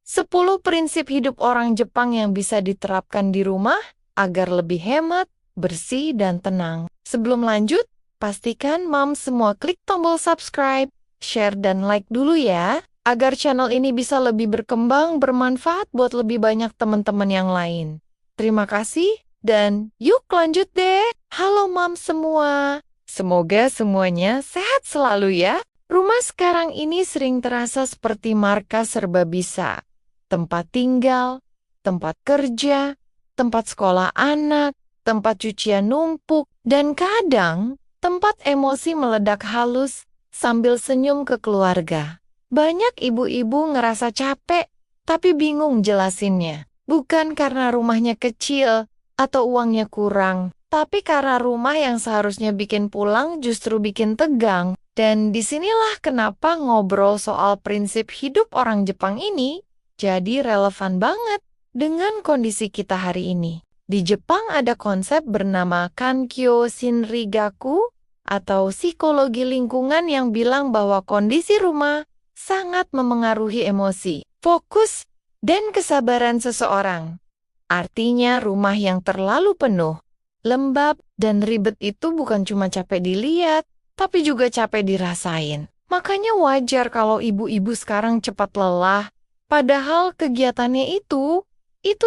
10 prinsip hidup orang Jepang yang bisa diterapkan di rumah agar lebih hemat, bersih, dan tenang. Sebelum lanjut, pastikan Mom semua klik tombol subscribe, share, dan like dulu ya, agar channel ini bisa lebih berkembang, bermanfaat buat lebih banyak teman-teman yang lain. Terima kasih, dan yuk lanjut deh. Halo Mom semua, semoga semuanya sehat selalu ya. Rumah sekarang ini sering terasa seperti markas serba bisa. Tempat tinggal, tempat kerja, tempat sekolah anak, tempat cucian numpuk, dan kadang tempat emosi meledak halus sambil senyum ke keluarga. Banyak ibu-ibu ngerasa capek, tapi bingung jelasinnya. Bukan karena rumahnya kecil atau uangnya kurang, tapi karena rumah yang seharusnya bikin pulang justru bikin tegang. Dan disinilah kenapa ngobrol soal prinsip hidup orang Jepang ini jadi relevan banget dengan kondisi kita hari ini. Di Jepang ada konsep bernama Kankyo Shinrigaku atau psikologi lingkungan yang bilang bahwa kondisi rumah sangat memengaruhi emosi, fokus, dan kesabaran seseorang. Artinya rumah yang terlalu penuh, lembab, dan ribet itu bukan cuma capek dilihat, tapi juga capek dirasain. Makanya wajar kalau ibu-ibu sekarang cepat lelah, padahal kegiatannya itu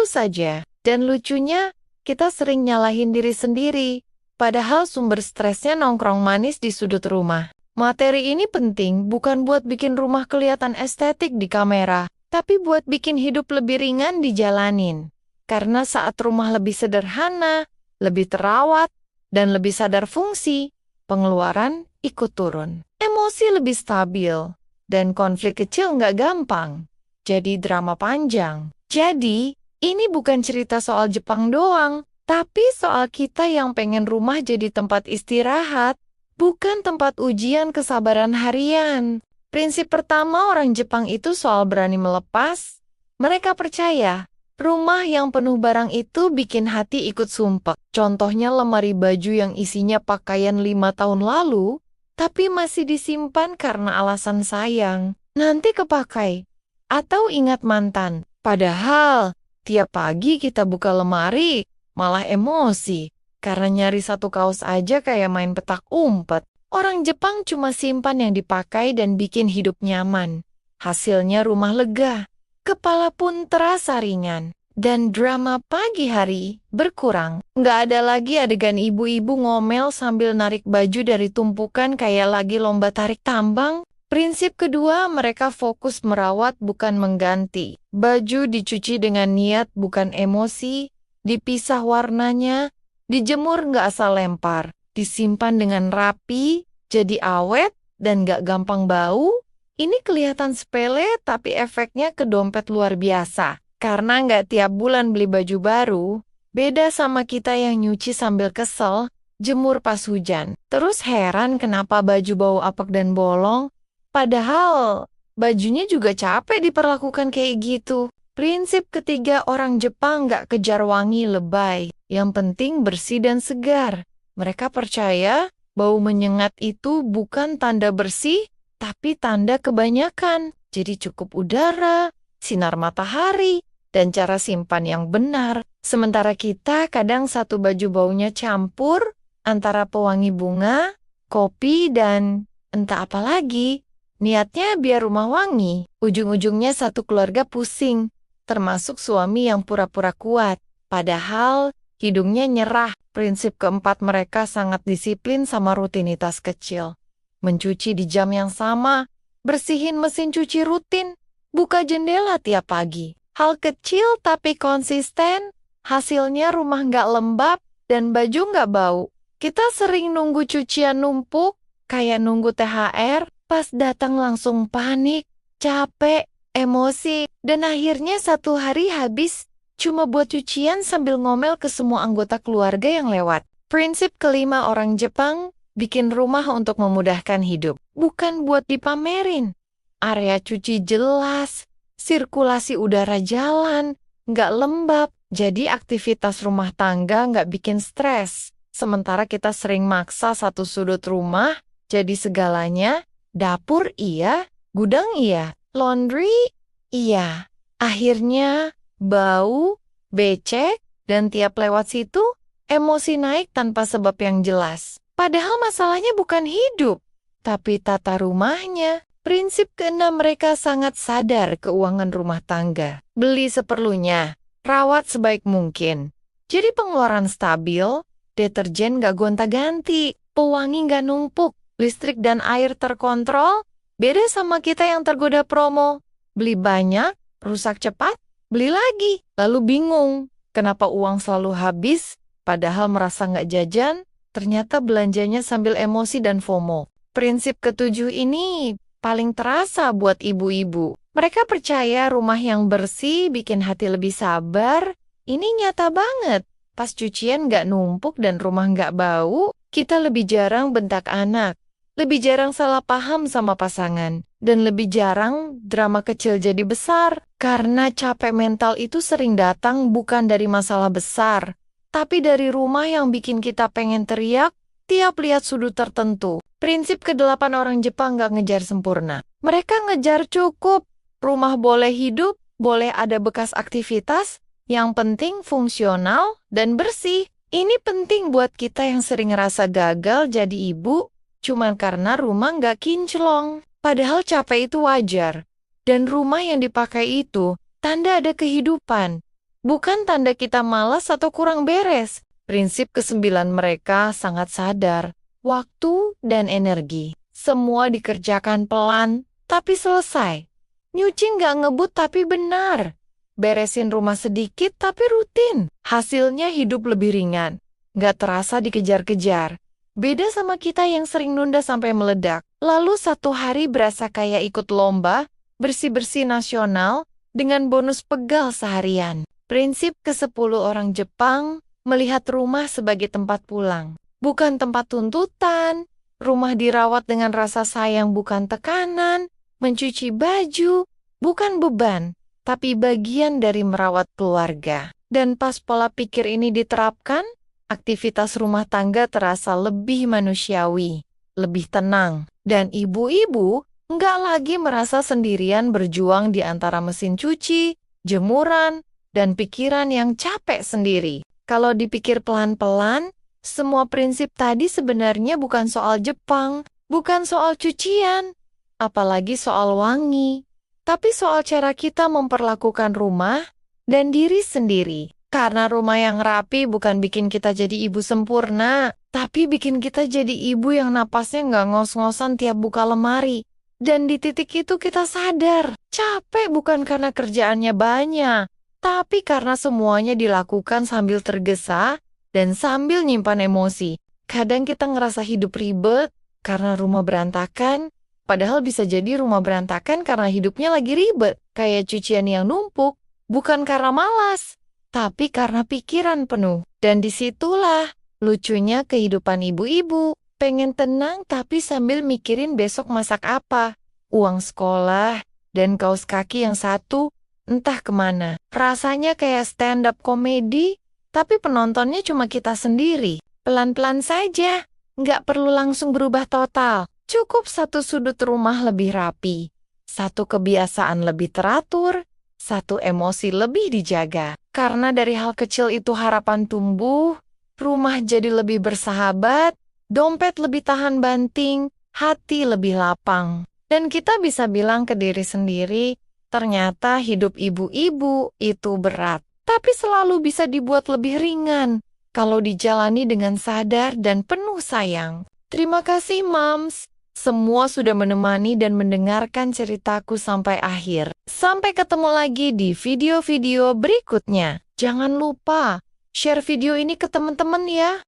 saja. Dan lucunya, kita sering nyalahin diri sendiri, padahal sumber stresnya nongkrong manis di sudut rumah. Materi ini penting bukan buat bikin rumah kelihatan estetik di kamera, tapi buat bikin hidup lebih ringan dijalanin. Karena saat rumah lebih sederhana, lebih terawat, dan lebih sadar fungsi, pengeluaran ikut turun. Emosi lebih stabil, dan konflik kecil nggak gampang. Jadi drama panjang. Jadi, ini bukan cerita soal Jepang doang, tapi soal kita yang pengen rumah jadi tempat istirahat, bukan tempat ujian kesabaran harian. Prinsip pertama orang Jepang itu soal berani melepas. Mereka percaya, rumah yang penuh barang itu bikin hati ikut sumpek. Contohnya lemari baju yang isinya pakaian 5 tahun lalu, tapi masih disimpan karena alasan sayang. Nanti kepakai. Atau ingat mantan. Padahal, tiap pagi kita buka lemari, malah emosi. Karena nyari satu kaos aja kayak main petak umpet. Orang Jepang cuma simpan yang dipakai dan bikin hidup nyaman. Hasilnya rumah lega. Kepala pun terasa ringan. Dan drama pagi hari berkurang. Nggak ada lagi adegan ibu-ibu ngomel sambil narik baju dari tumpukan kayak lagi lomba tarik tambang. Prinsip kedua, mereka fokus merawat bukan mengganti. Baju dicuci dengan niat bukan emosi, dipisah warnanya, dijemur nggak asal lempar, disimpan dengan rapi, jadi awet dan nggak gampang bau. Ini kelihatan sepele tapi efeknya ke dompet luar biasa. Karena nggak tiap bulan beli baju baru, beda sama kita yang nyuci sambil kesel, jemur pas hujan. Terus heran kenapa baju bau apek dan bolong. Padahal, bajunya juga capek diperlakukan kayak gitu. Prinsip ketiga orang Jepang nggak kejar wangi lebay. Yang penting bersih dan segar. Mereka percaya bau menyengat itu bukan tanda bersih, tapi tanda kebanyakan. Jadi cukup udara, sinar matahari, dan cara simpan yang benar. Sementara kita kadang satu baju baunya campur antara pewangi bunga, kopi, dan entah apa lagi. Niatnya biar rumah wangi, ujung-ujungnya satu keluarga pusing, termasuk suami yang pura-pura kuat. Padahal hidungnya nyerah. Prinsip keempat mereka sangat disiplin sama rutinitas kecil. Mencuci di jam yang sama, bersihin mesin cuci rutin, buka jendela tiap pagi. Hal kecil tapi konsisten, hasilnya rumah nggak lembab dan baju nggak bau. Kita sering nunggu cucian numpuk, kayak nunggu THR, pas datang langsung panik, capek, emosi, dan akhirnya satu hari habis cuma buat cucian sambil ngomel ke semua anggota keluarga yang lewat. Prinsip kelima orang Jepang, bikin rumah untuk memudahkan hidup, bukan buat dipamerin. Area cuci jelas, sirkulasi udara jalan, nggak lembab, jadi aktivitas rumah tangga nggak bikin stres. Sementara kita sering maksa satu sudut rumah jadi segalanya. Dapur iya, gudang iya, laundry iya, Akhirnya, bau, becek, dan tiap lewat situ, emosi naik tanpa sebab yang jelas. Padahal masalahnya bukan hidup, tapi tata rumahnya. Prinsip keenam, mereka sangat sadar keuangan rumah tangga. Beli seperlunya, rawat sebaik mungkin. Jadi pengeluaran stabil, deterjen gak gonta-ganti, pewangi gak numpuk, listrik dan air terkontrol. Beda sama kita yang tergoda promo. Beli banyak, rusak cepat, beli lagi. Lalu bingung, kenapa uang selalu habis, padahal merasa gak jajan, ternyata belanjanya sambil emosi dan FOMO. Prinsip ketujuh ini paling terasa buat ibu-ibu. Mereka percaya rumah yang bersih bikin hati lebih sabar. Ini nyata banget. Pas cucian gak numpuk dan rumah gak bau, kita lebih jarang bentak anak. Lebih jarang salah paham sama pasangan. Dan lebih jarang drama kecil jadi besar. Karena capek mental itu sering datang bukan dari masalah besar, tapi dari rumah yang bikin kita pengen teriak tiap lihat sudut tertentu. Prinsip ke-8 orang Jepang gak ngejar sempurna. Mereka ngejar cukup. Rumah boleh hidup, boleh ada bekas aktivitas, yang penting fungsional dan bersih. Ini penting buat kita yang sering ngerasa gagal jadi ibu, cuman karena rumah gak kinclong. Padahal capek itu wajar. Dan rumah yang dipakai itu tanda ada kehidupan. Bukan tanda kita malas atau kurang beres. Prinsip ke-9 mereka sangat sadar. Waktu dan energi. Semua dikerjakan pelan, tapi selesai. Nyuci nggak ngebut tapi benar. Beresin rumah sedikit tapi rutin. Hasilnya hidup lebih ringan. Nggak terasa dikejar-kejar. Beda sama kita yang sering nunda sampai meledak. Lalu satu hari berasa kayak ikut lomba, bersih-bersih nasional, dengan bonus pegal seharian. Prinsip ke-10 orang Jepang, melihat rumah sebagai tempat pulang. Bukan tempat tuntutan, rumah dirawat dengan rasa sayang bukan tekanan, mencuci baju, bukan beban, tapi bagian dari merawat keluarga. Dan pas pola pikir ini diterapkan, aktivitas rumah tangga terasa lebih manusiawi, lebih tenang. Dan ibu-ibu nggak lagi merasa sendirian berjuang di antara mesin cuci, jemuran, dan pikiran yang capek sendiri. Kalau dipikir pelan-pelan, semua prinsip tadi sebenarnya bukan soal Jepang, bukan soal cucian, apalagi soal wangi, tapi soal cara kita memperlakukan rumah dan diri sendiri. Karena rumah yang rapi bukan bikin kita jadi ibu sempurna, tapi bikin kita jadi ibu yang napasnya nggak ngos-ngosan tiap buka lemari. Dan di titik itu kita sadar, capek bukan karena kerjaannya banyak, tapi karena semuanya dilakukan sambil tergesa dan sambil nyimpan emosi. Kadang kita ngerasa hidup ribet karena rumah berantakan, padahal bisa jadi rumah berantakan karena hidupnya lagi ribet. Kayak cucian yang numpuk, bukan karena malas, tapi karena pikiran penuh. Dan disitulah lucunya kehidupan ibu-ibu. Pengen tenang tapi sambil mikirin besok masak apa. Uang sekolah dan kaos kaki yang satu entah kemana. Rasanya kayak stand-up komedi, tapi penontonnya cuma kita sendiri. Pelan-pelan saja, nggak perlu langsung berubah total. Cukup satu sudut rumah lebih rapi, satu kebiasaan lebih teratur, satu emosi lebih dijaga. Karena dari hal kecil itu harapan tumbuh, rumah jadi lebih bersahabat, dompet lebih tahan banting, hati lebih lapang. Dan kita bisa bilang ke diri sendiri, ternyata hidup ibu-ibu itu berat, tapi selalu bisa dibuat lebih ringan kalau dijalani dengan sadar dan penuh sayang. Terima kasih, Moms. Semua sudah menemani dan mendengarkan ceritaku sampai akhir. Sampai ketemu lagi di video-video berikutnya. Jangan lupa share video ini ke teman-teman ya.